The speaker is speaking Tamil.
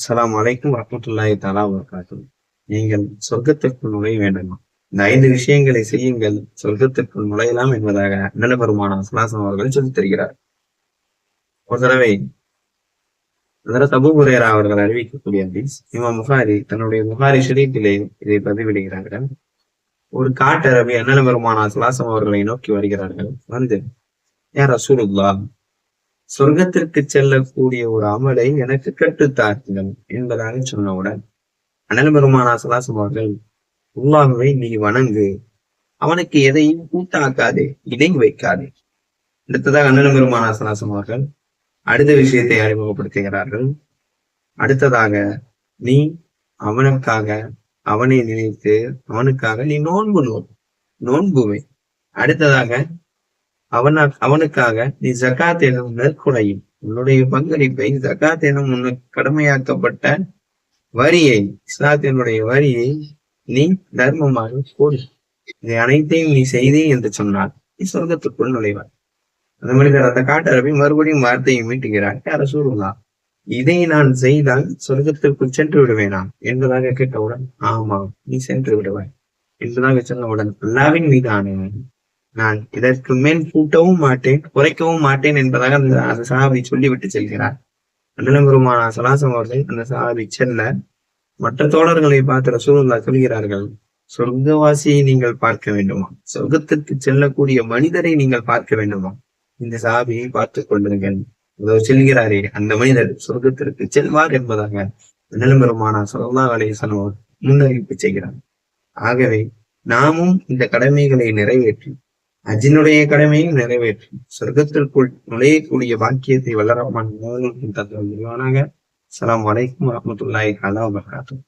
அஸ்ஸலாமு அலைக்கும் வரஹ்மத்துல்லாஹி தஆலா வபரகாத்துஹு. நீங்கள் சொர்க்கத்திற்குள் நுழைய வேண்டுமா? இந்த 5 விஷயங்களை செய்யுங்கள், சொர்க்கத்திற்குள் நுழையலாம் என்பதாக அண்ணல் பெருமானார் ஸல்லல்லாஹு அவர்கள் சொல்லித் தருகிறார். ஒரு தடவை ஹஜ்ரத் அபூ ஹுரைரா அவர்கள் அறிவிக்கக்கூடிய ஹதீஸ், இமாம் புகாரி தன்னுடைய புகாரி ஷரீஃபிலே இதை பதிவிடுகிறார்கள். ஒரு காட்டரபி அண்ணல் பெருமானார் ஸல்லல்லாஹு அவர்களை நோக்கி வருகிறார்கள். வந்து, யா ரசூலுல்லாஹ், சொர்க்கத்திற்கு செல்லக்கூடிய ஒரு அமலை எனக்கு கற்றுத்தாருங்கள் என்பதாக சொன்னவுடன் அண்ணல் பெருமானார் ஸல்லல்லாஹு அவர்கள், அல்லாஹ்வை நீ வணங்கு, அவனுக்கு எதையும் கூட்டாக்காதே, இணை வைக்காதே. அடுத்ததாக அண்ணல் பெருமானார் ஸல்லல்லாஹு அவர்கள் அடுத்த விஷயத்தை அறிமுகப்படுத்துகிறார்கள். அடுத்ததாக நீ அவனுக்காக அவனை நினைத்து அவனுக்காக நீ நோன்புவை. அடுத்ததாக அவனுக்காக நீ ஜகாத் எனும் நற்கொடையும் உன்னுடைய பங்களிப்பை ஜகாத் எனும் உனக்கு கடமையாக்கப்பட்ட வரியை, இஸ்லாத்தினுடைய வரியை நீ தர்மமாக போடு. இதை அனைத்தையும் நீ செய்தே என்று சொன்னால் நீ சொர்க்கத்துக்குள் நுழைவாய். அந்த மனிதர் அந்த காட்டரபி மறுபடியும் வார்த்தையை மீட்டுகிறார். யார் ரசூலுல்லாஹ், இதை நான் செய்தால் சொர்க்கத்திற்குள் சென்று விடுவேனா என்பதாக கேட்டவுடன், ஆமாம், நீ சென்று விடுவாய் என்பதாக சொன்னவுடன், அல்லாஹ்வின் மீதான நான் இதற்கு மேல் கூட்டவும் மாட்டேன், குறைக்கவும் மாட்டேன் என்பதாக அந்த சஹாபி சொல்லிவிட்டு செல்கிறார். அண்ணல் பெருமானார் ஸல்லல்லாஹு அவர்கள் அந்த சஹாபி செல்ல, மற்ற தோழர்களை பார்த்து ரசூலுல்லாஹ் சொல்கிறார்கள், சொர்க்கவாசியை நீங்கள் பார்க்க வேண்டுமா? சொர்க்கத்திற்கு செல்லக்கூடிய மனிதரை நீங்கள் பார்க்க வேண்டுமா? இந்த சஹாபியை பார்த்துக் கொள்ளுங்கள், செல்கிறாரே அந்த மனிதர் சொர்க்கத்திற்கு செல்வார் என்பதாக அண்ணல் பெருமானார் ஸல்லல்லாஹு அலைஹி வஸல்லம் முன்னறிவிப்பு செய்கிறார். ஆகவே நாமும் இந்த கடமைகளை நிறைவேற்றி, ஹஜ்ஜினுடைய கடமையும் நிறைவேற்றி சொர்க்கத்திற்குள் நுழையக்கூடிய பாக்கியத்தை வல்லரஹ்மான் தந்தருள்வானாக. அஸ்ஸலாமு அலைக்கும் வரஹ்மத்துல்லாஹி தஆலா வபரகாத்துஹு.